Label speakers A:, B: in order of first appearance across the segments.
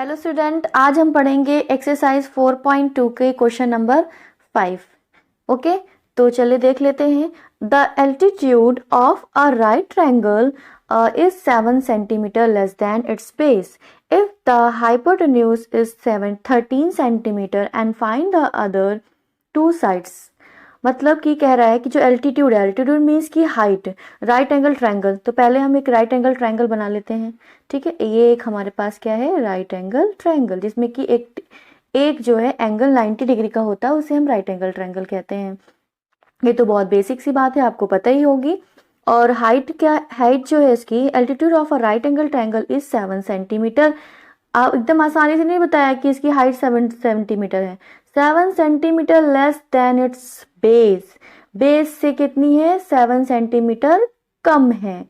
A: Hello student, आज हम पढ़ेंगे एक्सरसाइज 4.2 के क्वेश्चन नंबर 5। ओके, तो चलिए देख लेते हैं। The altitude of a right triangle is 7 centimetre less than it's base if the hypotenuse is 13 centimetre and find the other two sides. मतलब कि कह रहा है कि जो एल्टीट्यूड है, एल्टीट्यूड मीन्स की हाइट, राइट एंगल ट्रायंगल। तो पहले हम एक राइट एंगल ट्रायंगल बना लेते हैं। ठीक है, ये एक हमारे पास क्या है, राइट एंगल ट्रायंगल, जिसमें कि एक जो है एंगल 90 डिग्री का होता है, उसे हम राइट एंगल ट्रायंगल कहते हैं। ये तो बहुत बेसिक सी बात है, आपको पता ही होगी। और हाइट क्या, हाइट जो है इसकी, altitude of a right angle triangle is 7 centimetre. आप एकदम आसानी से नहीं बताया कि इसकी हाइट 7 सेंटीमीटर है। 7 centimetre less than it's base, base से कितनी है, 7 सेंटीमीटर कम है।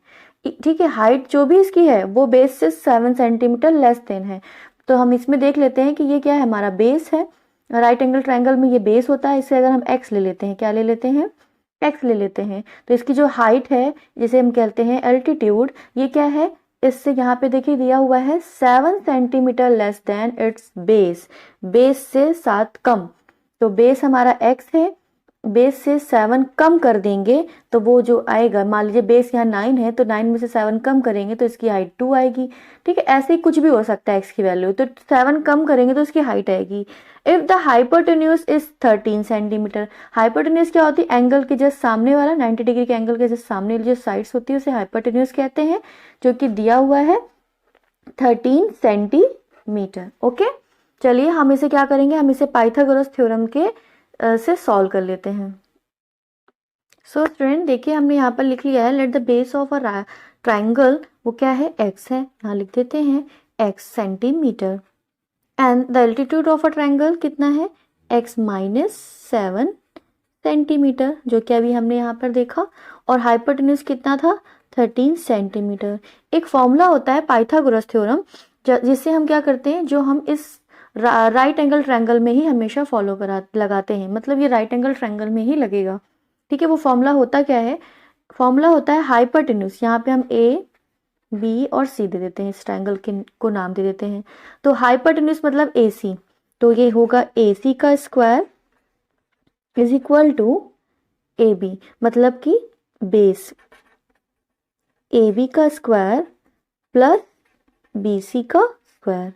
A: ठीक है, हाइट जो भी इसकी है वो बेस से 7 सेंटीमीटर लेस देन है। तो हम इसमें देख लेते हैं कि ये क्या है, हमारा बेस है। राइट एंगल ट्रायंगल में ये बेस होता है। इसे अगर हम एक्स ले लेते हैं, क्या ले लेते हैं, एक्स ले लेते हैं, तो इसकी जो हाइट है, जिसे हम कहते हैं एल्टीट्यूड, ये क्या है, इससे यहाँ पे देखिए दिया हुआ है 7 centimetre less than it's base, base से 7 कम। तो बेस हमारा x है, बेस से 7 कम कर देंगे तो वो जो आएगा, मान लीजिए बेस यहाँ 9 है, तो 9 में से 7 कम करेंगे तो इसकी हाइट 2 आएगी। ठीक है, ऐसे ही कुछ भी हो सकता है x की वैल्यू, तो 7 कम करेंगे तो इसकी हाइट आएगी। If the hypotenuse is 13 centimetre, hypotenuse क्या होती है, एंगल के जस्ट सामने वाला, 90 डिग्री के एंगल के जस्ट सामने जो साइड्स होती है उसे हाइपोटेन्यूज कहते हैं, जो कि दिया हुआ है 13 सेंटीमीटर। ओके, चलिए हम इसे क्या करेंगे, हम इसे पाइथागोरस थ्योरम के से सॉल्व कर लेते हैं। सो स्टूडेंट देखिए, हमने यहाँ पर लिख लिया है let the base of a triangle, वो क्या है, x है, यहाँ लिख देते हैं x centimetre, and the altitude of a triangle कितना है, x माइनस 7 सेंटीमीटर, जो कि अभी हमने यहाँ पर देखा। और हाइपोटेन्यूज कितना था, 13 सेंटीमीटर। एक फॉर्मूला होता है पाइथागोरस थ्योरम, जिससे हम क्या करते हैं, जो हम इस राइट एंगल ट्रायंगल में ही हमेशा फॉलो लगाते हैं, मतलब ये राइट एंगल ट्रायंगल में ही लगेगा। ठीक है, वो फॉर्मूला होता क्या है, फॉर्मूला होता है हाइपोटेन्यूज। यहाँ पे हम ए बी और सी दे देते हैं, इस ट्रायंगल को नाम दे देते हैं। तो हाइपोटेन्यूज मतलब ए सी, तो ये होगा ए सी का square is equal to A B, मतलब कि बेस ए बी का स्क्वायर प्लस बी सी का स्क्वायर।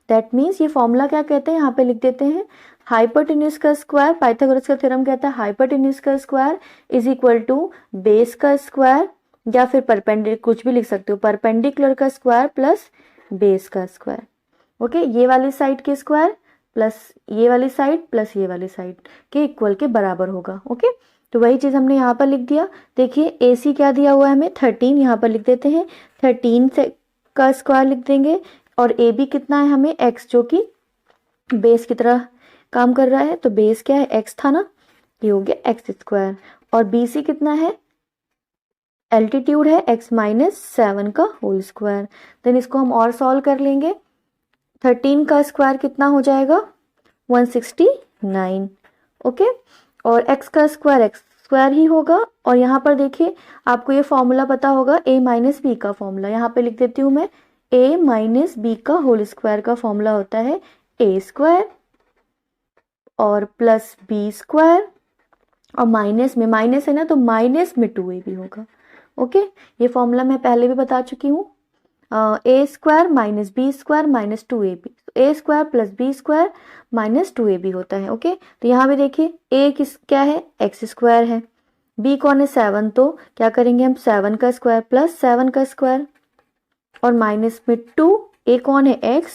A: दैट मीन्स ये फॉर्मूला क्या कहते हैं, यहाँ पे लिख देते हैं हाइपोटेन्यूज का स्क्वायर, पाइथागोरस का थ्योरम कहता है हाइपोटेन्यूज का square is equal to base का स्क्वायर, या फिर परपेंडिकुलर, कुछ भी लिख सकते हो, परपेंडिकुलर का स्क्वायर प्लस बेस का स्क्वायर। ओके, ये वाली साइड के स्क्वायर प्लस ये वाली साइड प्लस ये वाली साइड के इक्वल के बराबर होगा। ओके, तो वही चीज हमने यहाँ पर लिख दिया। देखिए ए सी क्या दिया हुआ है हमें, 13, यहाँ पर लिख देते हैं 13 से का स्क्वायर लिख देंगे, और ए बी कितना है हमें, x, जो कि बेस की तरह काम कर रहा है। तो बेस क्या है, x था ना, ये हो गया x स्क्वायर। और बी सी कितना है, एल्टीट्यूड है x माइनस 7 का होल स्क्वायर। देन इसको हम और सॉल्व कर लेंगे। 13 का स्क्वायर कितना हो जाएगा, 169। ओके, और x का स्क्वायर x स्क्वायर ही होगा। और यहाँ पर देखिए, आपको ये फॉर्मूला पता होगा a माइनस बी का फॉर्मूला, यहाँ पे लिख देती हूँ मैं, a माइनस बी का होल स्क्वायर का फॉर्मूला होता है a स्क्वायर और प्लस बी स्क्वायर, और माइनस में माइनस है ना, तो माइनस में 2a भी होगा। ओके, ये फॉर्मूला मैं पहले भी बता चुकी हूँ, a square minus B square minus 2ab, a square plus B square minus 2ab होता है। ओके, तो यहाँ भी देखिए a क्या है, x स्क्वायर है, b कौन है, 7, तो क्या करेंगे हम, 7 का स्क्वायर प्लस 7 का स्क्वायर, और माइनस में 2, a कौन है, x,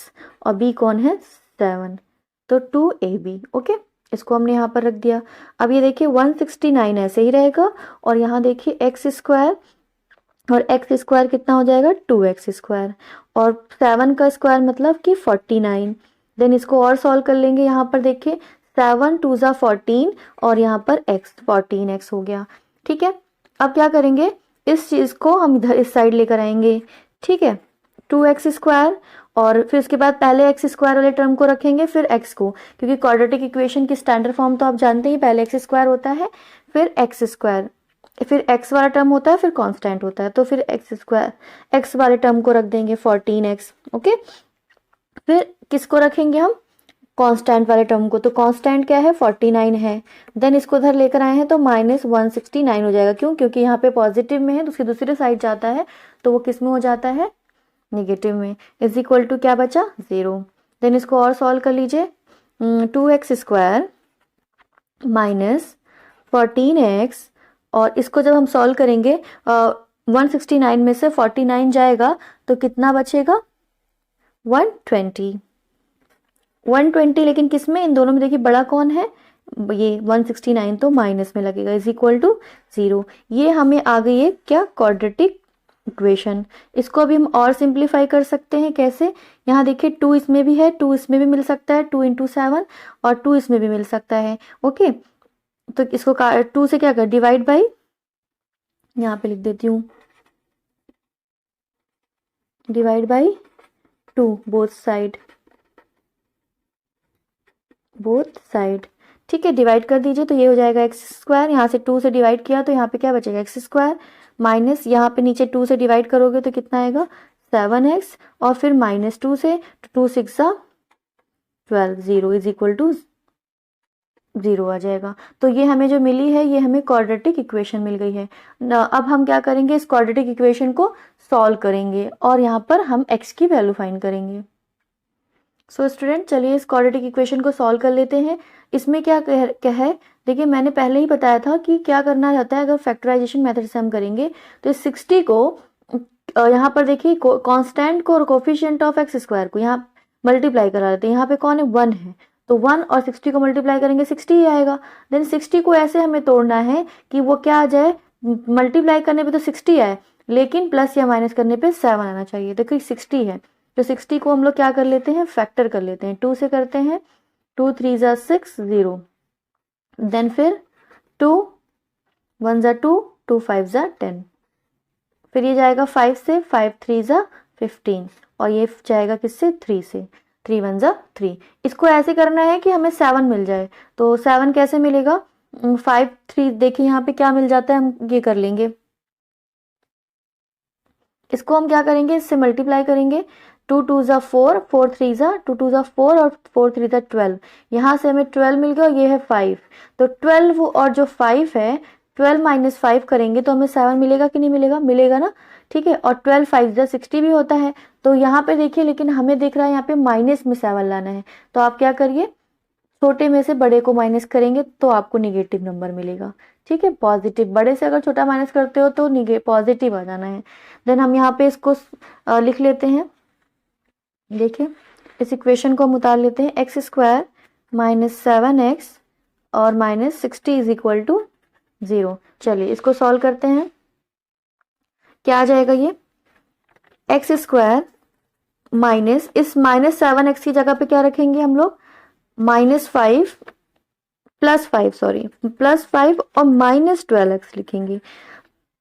A: और b कौन है, 7, तो 2ab। ओके, इसको हमने यहाँ पर रख दिया। अब ये देखिए 169 ऐसे ही रहेगा, और यहाँ देखिए x स्क्वायर और x स्क्वायर कितना हो जाएगा, 2x स्क्वायर, और 7 का स्क्वायर मतलब कि 49। देन इसको और सॉल्व कर लेंगे। यहाँ पर देखिए 7 2 ज़ा 14, और यहाँ पर x 14x हो गया। ठीक है, अब क्या करेंगे, इस चीज को हम इधर इस साइड लेकर आएंगे। ठीक है, 2x स्क्वायर, और फिर उसके बाद पहले x स्क्वायर वाले टर्म को रखेंगे, फिर x को, क्योंकि क्वाड्रेटिक इक्वेशन की स्टैंडर्ड फॉर्म तो आप जानते ही, पहले x स्क्वायर होता है, फिर x स्क्वायर, फिर x वाला टर्म होता है, फिर कांस्टेंट होता है, तो फिर x स्क्वायर x वाले टर्म को रख देंगे 14x। ओके, फिर किसको रखेंगे हम, कांस्टेंट वाले टर्म को। तो कांस्टेंट क्या है, 49 है। देन इसको उधर लेकर आए हैं तो -169 हो जाएगा। क्यों, क्योंकि यहाँ पे पॉजिटिव में है तो उसकी दूसरी साइड जाता है तो वो किस में हो जाता है, नेगेटिव में। इज इक्वल टू क्या बचा, 0। देन इसको और सॉल्व कर लीजिए, 2x² -14x, और इसको जब हम सॉल्व करेंगे 169 में से 49 जाएगा तो कितना बचेगा, 120। 120 लेकिन किस में, इन दोनों में देखिए बड़ा कौन है, ये 169 तो माइनस में लगेगा, इज इक्वल टू 0। ये हमें आ गई है क्या, क्वाड्रेटिक इक्वेशन। इसको अभी हम और सिंप्लीफाई कर सकते हैं, कैसे, यहाँ देखिए 2 इसमें भी है, 2 इसमें भी मिल सकता है, 2 × 7, और 2 इसमें भी मिल सकता है। ओके, तो इसको 2 से क्या कर, डिवाइड बाई, यहाँ पे लिख देती हूँ, डिवाइड बाई 2 बोथ साइड, ठीक है, डिवाइड कर दीजिए तो ये हो जाएगा x²। यहाँ से 2 से डिवाइड किया तो यहाँ पे क्या बचेगा, x² माइनस, यहाँ पे नीचे 2 से डिवाइड करोगे तो कितना आएगा, 7x, और फिर -2 से 2 × 6 = 12, 0 इज इक्वल टू 0 आ जाएगा। तो ये हमें जो मिली है ये हमें क्वाड्रेटिक इक्वेशन मिल गई है। अब हम क्या करेंगे, इस क्वाड्रेटिक इक्वेशन को सॉल्व करेंगे और यहाँ पर हम x की वैल्यू फाइंड करेंगे। सो स्टूडेंट, चलिए इस क्वाड्रेटिक इक्वेशन को सॉल्व कर लेते हैं। इसमें क्या है, देखिए मैंने पहले ही बताया था कि क्या करना रहता है, अगर फैक्टराइजेशन मेथड से हम करेंगे तो इस 60 को यहाँ पर देखिए कांस्टेंट को और कोफिशिएंट ऑफ x² को यहाँ मल्टीप्लाई करा देते हैं। यहाँ पे कौन है, 1 है, तो 1 और 60 को मल्टीप्लाई करेंगे 60 ही आएगा। देन 60 को ऐसे हमें तोड़ना है कि वो क्या आ जाए, मल्टीप्लाई करने पे तो 60 आए लेकिन प्लस या माइनस करने पे 7 आना चाहिए। देखिए 60 है तो 60 को हम लोग क्या कर लेते हैं, फैक्टर कर लेते हैं, 2 से करते हैं, 2 × 3 = 6, 0। देन फिर 2 × 1 = 2, 2 × 5 = 10, फिर ये जाएगा 5 से, 5 × 3 = 15, और ये जाएगा किससे, 3 से, 3 × 1 = 3। इसको ऐसे करना है कि हमें 7 मिल जाए। तो 7 कैसे मिलेगा, 5 3 देखिए यहाँ पे क्या मिल जाता है, हम ये कर लेंगे, इसको हम क्या करेंगे, इससे मल्टीप्लाई करेंगे, 2 × 2 = 4, 4 × 3 = 2 × 2 = 4 और 4 × 3 = 12। यहाँ से हमें 12 मिल गया और ये है 5, तो 12 और जो 5 है, 12 - 5 करेंगे तो हमें 7 मिलेगा कि नहीं मिलेगा, मिलेगा ना, ठीक है। और 12 × 5 = 60 भी होता है। तो यहाँ पे देखिए, लेकिन हमें दिख रहा है यहाँ पे माइनस में 7 लाना है, तो आप क्या करिए, छोटे में से बड़े को माइनस करेंगे तो आपको निगेटिव नंबर मिलेगा, ठीक है। पॉजिटिव, बड़े से अगर छोटा माइनस करते हो तो पॉजिटिव आ जाना है। देन हम यहाँ पे इसको लिख लेते हैं, देखिए इस इक्वेशन को हम उतार लेते हैं, x² - 7x और -60 = 0। चलिए इसको सॉल्व करते हैं, क्या आ जाएगा ये, x² माइनस, इस -7x की जगह पे क्या रखेंगे हम लोग, -5 +5 सॉरी +5 और -12x लिखेंगे।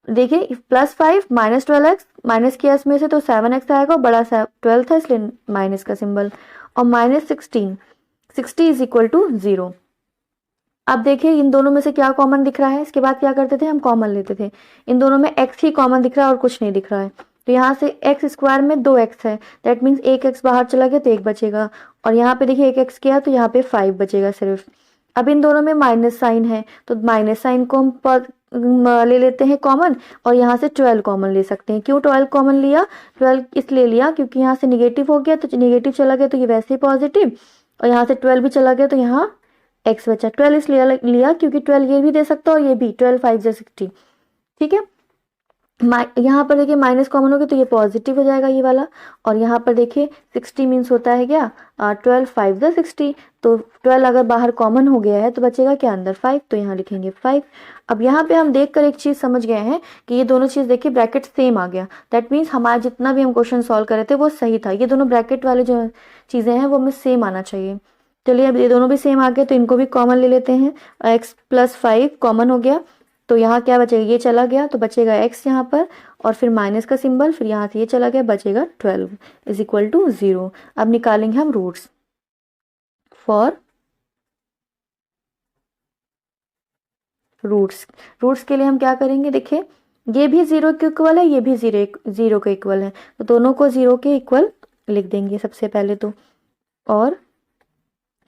A: देखिए +5 -12x, माइनस किया इसमें से तो 7x आएगा, बड़ा 12 था इसलिए माइनस का सिंबल, और -16, 60 = 0। अब देखिए इन दोनों में से क्या कॉमन दिख रहा है, इसके बाद क्या करते थे हम, कॉमन लेते थे। इन दोनों में x ही कॉमन दिख रहा है और कुछ नहीं दिख रहा है, तो यहाँ से x² में 2x है, दैट मीन्स एक x बाहर चला गया तो 1 बचेगा, और यहाँ पे देखिए 1x किया तो यहाँ पे 5 बचेगा सिर्फ। अब इन दोनों में माइनस साइन है तो माइनस साइन को हम ले लेते हैं कॉमन, और यहाँ से 12 कॉमन ले सकते हैं। क्यों 12 कॉमन लिया, 12 इसलिए लिया क्योंकि यहाँ से निगेटिव हो गया तो निगेटिव चला गया तो ये वैसे ही पॉजिटिव, और यहाँ से 12 भी चला गया तो यहाँ x बचा। 12 इसलिए लिया क्योंकि 12 ये भी दे सकता है और ये भी, 12 × 5 = 60, ठीक है। यहाँ पर देखिए माइनस कॉमन हो गया तो ये पॉजिटिव हो जाएगा ये वाला, और यहाँ पर देखिए 60 मीन्स होता है क्या, 12 × 5 = 60, तो 12 अगर बाहर कॉमन हो गया है तो बचेगा क्या अंदर, 5, तो यहाँ लिखेंगे 5। अब यहाँ पे हम देखकर एक चीज समझ गए हैं कि ये दोनों चीज देखिए ब्रैकेट सेम आ गया, दैट मीन्स हमारा जितना भी हम क्वेश्चन सॉल्व कर रहे थे वो सही था। ये दोनों ब्रैकेट वाले जो चीजें हैं वो हमें सेम आना चाहिए। चलिए अब ये दोनों भी सेम आ गए तो इनको भी कॉमन ले लेते हैं, x + 5 कॉमन हो गया तो यहाँ क्या बचेगा, ये चला गया तो बचेगा x यहाँ पर, और फिर माइनस का सिंबल, फिर यहाँ से ये चला गया, बचेगा 12 = 0। अब निकालेंगे हम रूट्स फॉर रूट्स के लिए हम क्या करेंगे, देखिए ये भी 0 के इक्वल है, ये भी 0 के इक्वल है, तो दोनों को 0 के इक्वल लिख देंगे सबसे पहले। तो और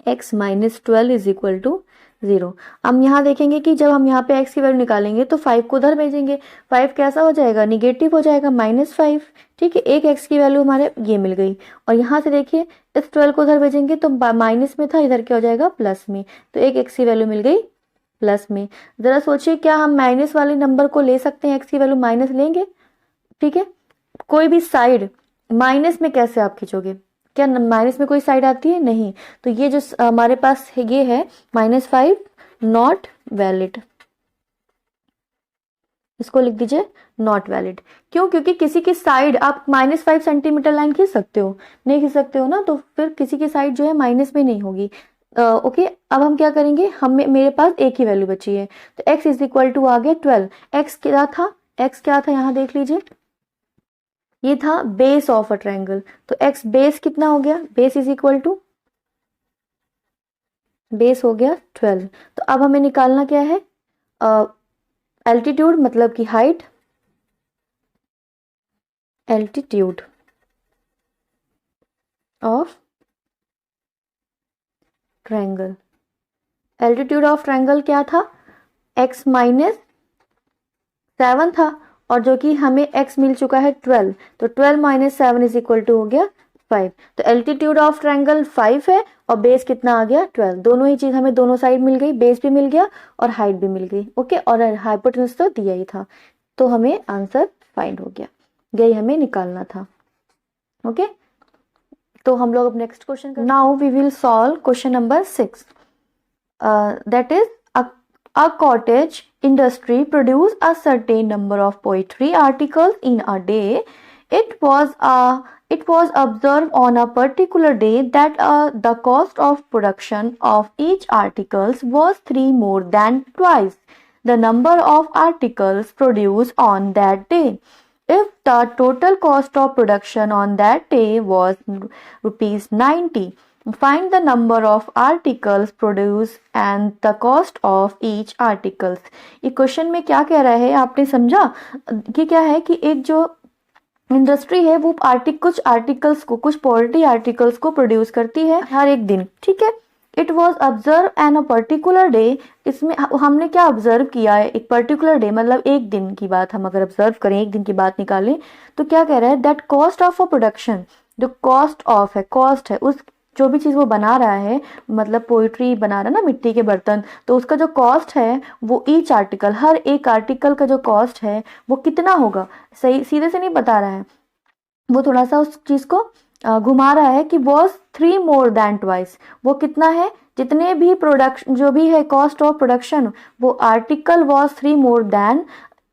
A: x minus 12 is equal to 0। हम यहाँ देखेंगे कि जब हम यहाँ पे x की वैल्यू निकालेंगे तो 5 को उधर भेजेंगे, 5 कैसा हो जाएगा, निगेटिव हो जाएगा, -5। ठीक है, एक x की वैल्यू हमारे ये मिल गई। और यहाँ से देखिए इस 12 को उधर भेजेंगे तो माइनस में था, इधर क्या हो जाएगा, प्लस में, तो एक x की वैल्यू मिल गई प्लस में। जरा सोचिए क्या हम माइनस वाले नंबर को ले सकते हैं, x की वैल्यू माइनस लेंगे। ठीक है, कोई भी साइड माइनस में कैसे आप खींचोगे, क्या माइनस में कोई साइड आती है, नहीं। तो ये जो हमारे पास है ये है -5 नॉट वैलिड, इसको लिख दीजिए नॉट वैलिड। क्यों, क्योंकि किसी की साइड आप -5 सेंटीमीटर लाइन खींच सकते हो, नहीं खींच सकते हो ना, तो फिर किसी की साइड जो है माइनस में नहीं होगी। ओके, अब हम क्या करेंगे, मेरे पास एक ही वैल्यू बची है, तो x इज इक्वल टू आ गया 12। x क्या था, x क्या था, यहाँ देख लीजिए, ये था बेस ऑफ अ ट्रायंगल, तो x बेस कितना हो गया, base is equal to, base हो गया 12। तो अब हमें निकालना क्या है, एल्टीट्यूड मतलब कि height, altitude of triangle. Altitude of triangle क्या था, x माइनस 7 था, और जो कि हमें x मिल चुका है 12, तो 12 माइनस 7 इज इक्वल टू हो गया 5। तो एल्टीट्यूड ऑफ ट्रायंगल 5 है और बेस कितना आ गया 12। दोनों ही चीज हमें दोनों साइड मिल गई, बेस भी मिल गया और हाइट भी मिल गई। ओके, और हाइपोटेन्यूज तो दिया ही था, तो हमें आंसर फाइंड हो गया, यही हमें निकालना था। ओके, तो हम लोग अब next question, now we will solve question number 6, that is a cottage industry produce a certain number of poetry articles in a day. It was observed on a particular day that the cost of production of each articles was 3 more than twice the number of articles produced on that day. If the total cost of production on that day was rupees 90, find the number of articles produced and the cost of each articles. ये question में क्या कह रहा है, आपने समझा कि क्या है कि एक जो इंडस्ट्री है वो कुछ आर्टिकल्स को, कुछ पोल्ट्री आर्टिकल्स को प्रोड्यूस करती है हर एक दिन। ठीक है, it was observe an a particular day, इसमें हमने क्या ऑब्जर्व किया है, एक पर्टिकुलर डे मतलब एक दिन की बात, हम अगर ऑब्जर्व करें एक दिन की बात निकालें तो क्या कह रहा है, that cost of a production, जो कॉस्ट ऑफ है, कॉस्ट है उस जो भी चीज वो बना रहा है, मतलब पोइट्री बना रहा है ना, मिट्टी के बर्तन, तो उसका जो कॉस्ट है वो ईच आर्टिकल, हर एक आर्टिकल का जो कॉस्ट है वो कितना होगा, सही सीधे से नहीं बता रहा है, वो थोड़ा सा उस चीज को घुमा रहा है कि वॉज 3 मोर देन ट्वाइस, वो कितना है, जितने भी प्रोडक्शन जो भी है कॉस्ट ऑफ प्रोडक्शन, वो article was 3 more than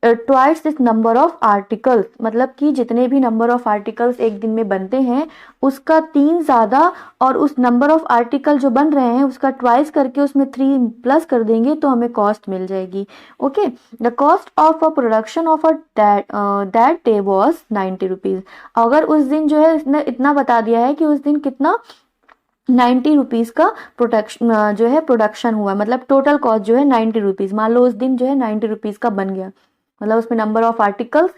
A: twice this number of articles, मतलब कि जितने भी नंबर ऑफ आर्टिकल्स एक दिन में बनते हैं उसका 3 ज्यादा, और उस नंबर ऑफ आर्टिकल जो बन रहे हैं उसका ट्वाइस करके उसमें 3 प्लस कर देंगे तो हमें कॉस्ट मिल जाएगी। Okay, the cost of a production of a that day was 90 rupees. अगर उस दिन जो है इसने इतना बता दिया है कि उस दिन कितना 90 रुपीज का प्रोडक्शन जो है प्रोडक्शन हुआ, मतलब टोटल कॉस्ट जो है 90 रुपीज, मान लो उस दिन जो है 90 रुपीज का बन गया, मतलब उसमें नंबर ऑफ आर्टिकल्स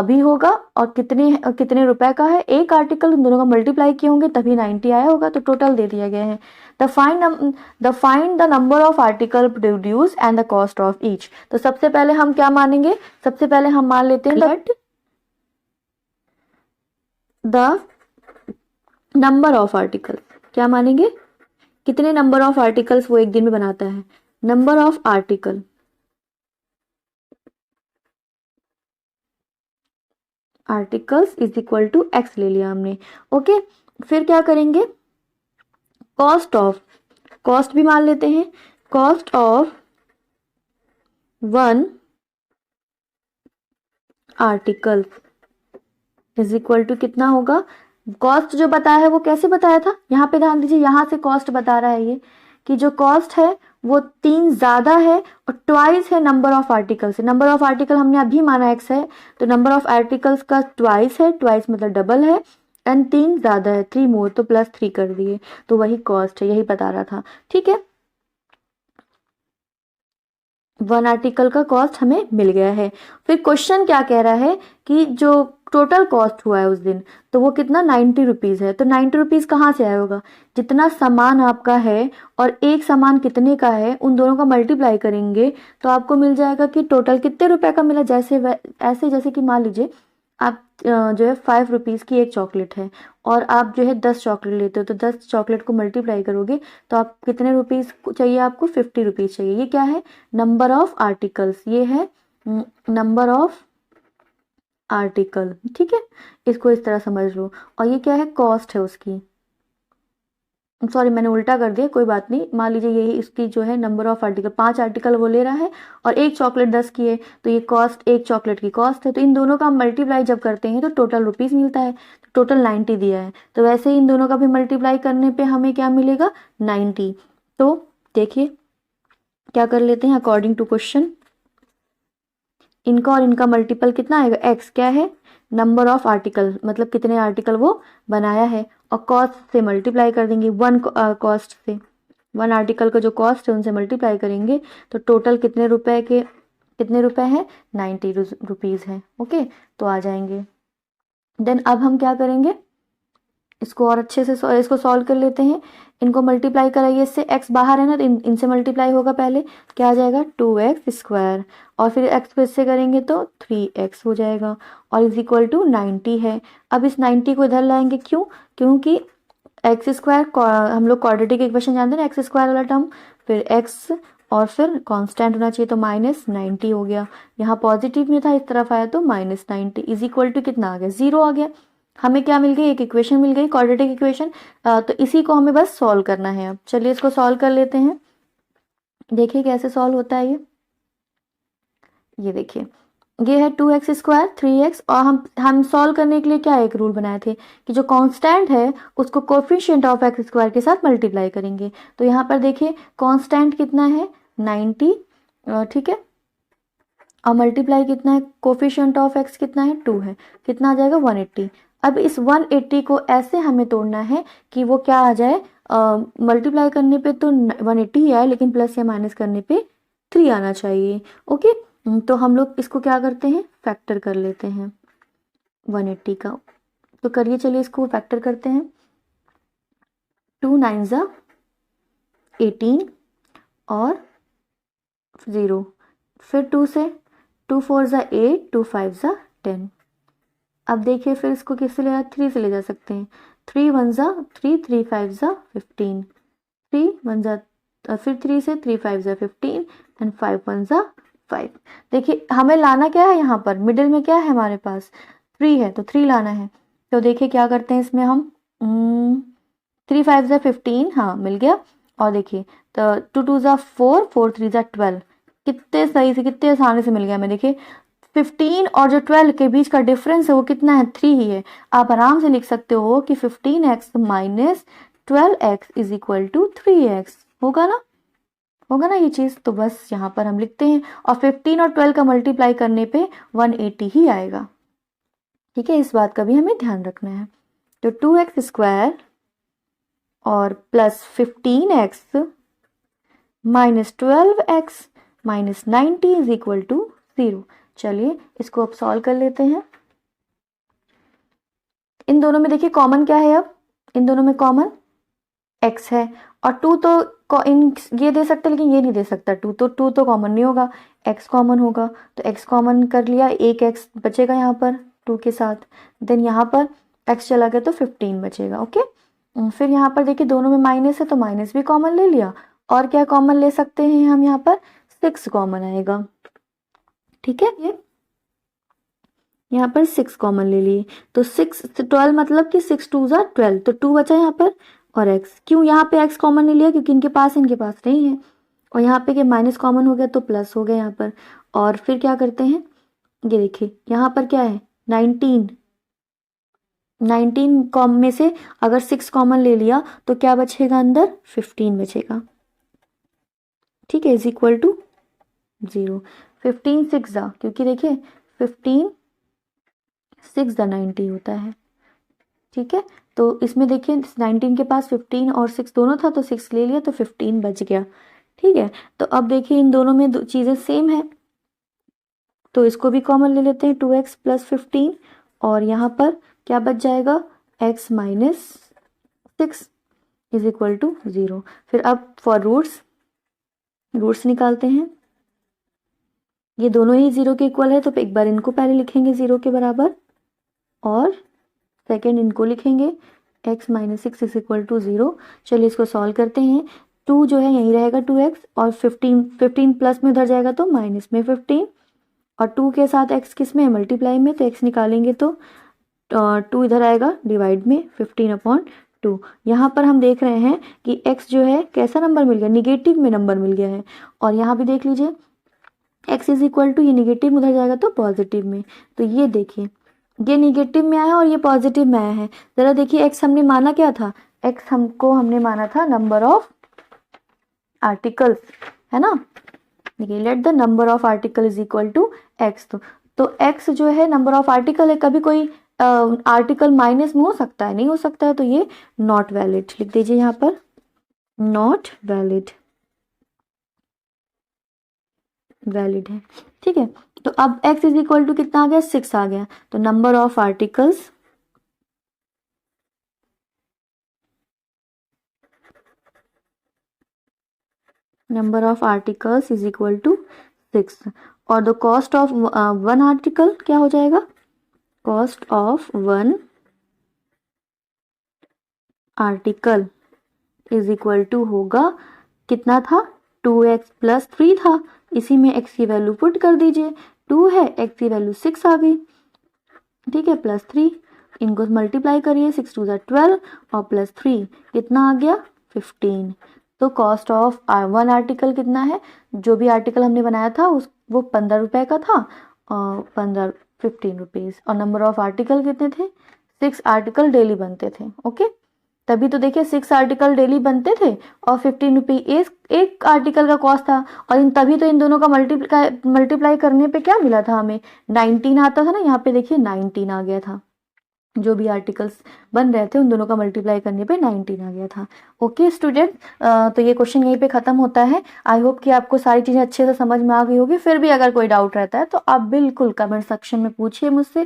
A: भी होगा और कितने रुपए का है, एक आर्टिकल उन दोनों का मल्टीप्लाई किए होंगे तभी 90 आया होगा, तो टोटल दे दिया गया है। The find the number of article produce and the cost of each. तो सबसे पहले हम क्या मानेंगे, सबसे पहले हम मान लेते हैं that the number of article, क्या मानेंगे, कितने नंबर ऑफ आर्टिकल्स वो एक दिन में बनाता है, number of article, articles is equal to X ले लिया हमने। ओके, फिर क्या करेंगे, कॉस्ट ऑफ, कॉस्ट भी मान लेते हैं, cost of 1 article is equal to कितना होगा, कॉस्ट जो बताया है वो कैसे बताया था, यहाँ पे ध्यान दीजिए, यहाँ से कॉस्ट बता रहा है ये कि जो कॉस्ट है वो 3 ज्यादा है और ट्वाइस है नंबर ऑफ आर्टिकल से। नंबर ऑफ आर्टिकल हमने अभी माना एक्स है, तो नंबर ऑफ आर्टिकल्स का ट्वाइस है, ट्वाइस मतलब डबल है, एंड 3 ज्यादा है, 3 मोर, तो +3 कर दिए, तो वही कॉस्ट है, यही बता रहा था। ठीक है, 1 आर्टिकल का कॉस्ट हमें मिल गया है। फिर क्वेश्चन क्या कह रहा है कि जो टोटल कॉस्ट हुआ है उस दिन, तो वो कितना 90 रुपीज़ है। तो 90 रुपीज़ कहाँ से आया होगा, जितना सामान आपका है और एक सामान कितने का है उन दोनों का मल्टीप्लाई करेंगे तो आपको मिल जाएगा कि टोटल कितने रुपए का मिला। ऐसे जैसे कि मान लीजिए आप जो है 5 रुपीज़ की एक चॉकलेट है और आप जो है 10 चॉकलेट लेते हो, तो 10 चॉकलेट को मल्टीप्लाई करोगे तो आप कितने रुपीज़ चाहिए, आपको 50 रुपीज़ चाहिए। ये क्या है, नंबर ऑफ आर्टिकल्स, ये है नंबर ऑफ आर्टिकल। ठीक है, इसको इस तरह समझ लो। और ये क्या है, कॉस्ट है उसकी, सॉरी मैंने उल्टा कर दिया, कोई बात नहीं। मान लीजिए यही इसकी जो है नंबर ऑफ आर्टिकल, 5 आर्टिकल वो ले रहा है और एक चॉकलेट 10 की है, तो ये कॉस्ट एक चॉकलेट की कॉस्ट है। तो इन दोनों का मल्टीप्लाई जब करते हैं तो टोटल रुपीज़ मिलता है, तो टोटल 90 दिया है, तो वैसे ही इन दोनों का भी मल्टीप्लाई करने पे हमें क्या मिलेगा, 90। तो देखिए क्या कर लेते हैं, अकॉर्डिंग टू क्वेश्चन इनका और इनका मल्टीपल कितना आएगा, एक्स क्या है, नंबर ऑफ आर्टिकल मतलब कितने आर्टिकल वो बनाया है, और कॉस्ट से मल्टीप्लाई कर देंगे, वन कॉस्ट से, वन आर्टिकल का जो कॉस्ट है उनसे मल्टीप्लाई करेंगे तो टोटल कितने रुपए हैं, 90 रुपीज़ है। ओके, तो आ जाएंगे। देन अब हम क्या करेंगे, इसको और अच्छे से इसको सॉल्व कर लेते हैं। इनको मल्टीप्लाई कराइए, इससे x बाहर है ना तो इनसे मल्टीप्लाई होगा, पहले क्या आ जाएगा 2x² और फिर x को इससे करेंगे तो 3x हो जाएगा और इज इक्वल टू 90 है। अब इस 90 को इधर लाएंगे, क्यों, क्योंकि x² हम लोग क्वाड्रेटिक इक्वेशन जानते हैं ना, x² वाला टर्म, फिर x और फिर कांस्टेंट होना चाहिए तो -90 हो गया। यहाँ पॉजिटिव में था, इस तरफ आया तो -90 इज इक्वल टू कितना आ गया, 0 आ गया। हमें क्या मिल गई, एक इक्वेशन मिल गई, क्वाड्रेटिक इक्वेशन। तो इसी को हमें बस सॉल्व करना है। अब चलिए इसको सॉल्व कर लेते हैं, देखिए कैसे सॉल्व होता है ये देखिए ये है 2x² 3x, और हम सॉल्व करने के लिए क्या एक रूल बनाए थे कि जो कांस्टेंट है उसको कोफिशिएंट ऑफ x² के साथ मल्टीप्लाई करेंगे। तो यहाँ पर देखिए कांस्टेंट कितना है 90, ठीक है, और मल्टीप्लाई कितना है, कोफिशिएंट ऑफ x कितना है 2 है, कितना आ जाएगा 180। अब इस 180 को ऐसे हमें तोड़ना है कि वो क्या आ जाए, मल्टीप्लाई करने पे तो 180 ही आए लेकिन प्लस या माइनस करने पे 3 आना चाहिए। ओके, तो हम लोग इसको क्या करते हैं, फैक्टर कर लेते हैं 180 का। तो करिए, चलिए इसको फैक्टर करते हैं। 2 9 ज़ा 18 और 0, फिर 2 से 2 4 ज़ा 8, 2 5 ज़ा 10। अब देखिए फिर इसको किससे ले 3 से ले जा सकते हैं, 3 1 ज़ा 3, 3 5 ज़ा 15, 3 1 ज़ा फिर 3 से 3 5 ज़ा 15 एंड 5 1 ज़ा 5। देखिए हमें लाना क्या है, यहाँ पर मिडिल में क्या है हमारे पास 3 है, तो 3 लाना है। तो देखिए क्या करते हैं इसमें हम 3 5 ज़ा 15, हाँ मिल गया। और देखिए तो 2 2 ज़ा 4, 4 3 ज़ा 12, कितने सही से कितने आसानी से मिल गया हमें। देखिए 15 और जो 12 के बीच का डिफरेंस है वो कितना है, 3 ही है। आप आराम से लिख सकते हो कि 15x minus 12x is equal to 3x, होगा ना ये चीज़। तो बस यहाँ पर हम लिखते हैं, और 15 और 12 का मल्टीप्लाई करने पे 180 ही आएगा। ठीक है, इस बात का भी हमें ध्यान रखना है। तो 2x² और plus 15x minus 12x minus 90 is equal to 0। चलिए इसको अब सॉल्व कर लेते हैं। इन दोनों में देखिए कॉमन क्या है, अब इन दोनों में कॉमन x है, और 2 तो ये दे सकते लेकिन ये नहीं दे सकता, 2 तो कॉमन नहीं होगा, x कॉमन होगा। तो x कॉमन कर लिया, एक x बचेगा यहाँ पर 2 के साथ। देन यहाँ पर x चला गया तो 15 बचेगा। ओके, फिर यहाँ पर देखिए दोनों में माइनस है तो माइनस भी कॉमन ले लिया, और क्या कॉमन ले सकते हैं हम, यहाँ पर 6 कॉमन आएगा। ठीक है, ये यहाँ पर 6 कॉमन ले लिए, तो 6 12 मतलब कि 6 2 ज़ा 12, तो 2 बचा यहाँ पर, और x, क्यों यहाँ पे x कॉमन नहीं लिया, क्योंकि इनके पास नहीं है। और यहाँ पे क्या माइनस कॉमन हो गया तो प्लस हो गया यहाँ पर। और फिर क्या करते हैं, ये देखिए यहाँ पर क्या है 19 कॉम में से अगर 6 कॉमन ले लिया तो क्या बचेगा अंदर, 15 बचेगा। ठीक है, इज इक्वल टू 0। 15 6 ज़ा, क्योंकि देखिए 15 6 ज़ा 90 होता है। ठीक है, तो इसमें देखिए 19 के पास 15 और 6 दोनों था, तो 6 ले लिया तो 15 बच गया। ठीक है, तो अब देखिए इन दोनों में दो चीज़ें सेम है, तो इसको भी कॉमन ले लेते हैं, 2x प्लस 15, और यहाँ पर क्या बच जाएगा, x minus 6 is equal to 0। फिर अब फॉर रूट्स निकालते हैं। ये दोनों ही 0 के इक्वल है तो एक बार इनको पहले लिखेंगे 0 के बराबर और सेकेंड इनको लिखेंगे x minus 6 is equal to 0। चलिए इसको सॉल्व करते हैं। 2 जो है यहीं रहेगा 2x और 15 प्लस में उधर जाएगा तो माइनस में 15 और 2 के साथ x किस में, मल्टीप्लाई में, तो x निकालेंगे तो 2 इधर आएगा डिवाइड में 15/2। यहाँ पर हम देख रहे हैं कि x जो है कैसा नंबर मिल गया, निगेटिव में नंबर मिल गया है। और यहाँ भी देख लीजिए x इज इक्वल टू, ये निगेटिव उधर जाएगा तो पॉजिटिव में। तो ये देखिए ये निगेटिव में आया और ये पॉजिटिव में आया है। जरा देखिए x हमने माना क्या था, x हमने माना था नंबर ऑफ आर्टिकल्स, है ना। देखिए let the number of article is equal to x। तो x जो है नंबर ऑफ आर्टिकल है, कभी कोई आर्टिकल माइनस में हो सकता है, नहीं हो सकता है, तो ये नॉट वैलिड लिख दीजिए यहाँ पर, नॉट वैलिड है। ठीक है, तो अब x इज इक्वल टू कितना आ गया, 6 आ गया। तो number of articles is equal to 6 और the cost of one article क्या हो जाएगा, cost of one article is equal to होगा, कितना था, 2x प्लस 3 था, इसी में x की वैल्यू पुट कर दीजिए, 2 है, x की वैल्यू 6 आ गई। ठीक है, प्लस 3, इनको मल्टीप्लाई करिए, 6 2 12 और प्लस 3 कितना आ गया, 15। तो कॉस्ट ऑफ वन आर्टिकल कितना है, जो भी आर्टिकल हमने बनाया था वो 15 रुपए का था, 15 रुपीज। और नंबर ऑफ आर्टिकल कितने थे, 6 आर्टिकल डेली बनते थे। ओके, तभी तो देखिए 6 आर्टिकल डेली बनते थे और 15 रुपी एक आर्टिकल का कॉस्ट था। और तभी तो इन दोनों का मल्टीप्लाई करने पे क्या मिला था हमें, 19 आता था ना, यहाँ पे देखिए 19 आ गया था। जो भी आर्टिकल्स बन रहे थे उन दोनों का मल्टीप्लाई करने पे 19 आ गया था। ओके स्टूडेंट, तो ये क्वेश्चन यहीं पे खत्म होता है। आई होप कि आपको सारी चीजें अच्छे से समझ में आ गई होगी। फिर भी अगर कोई डाउट रहता है तो आप बिल्कुल कमेंट सेक्शन में पूछिए मुझसे।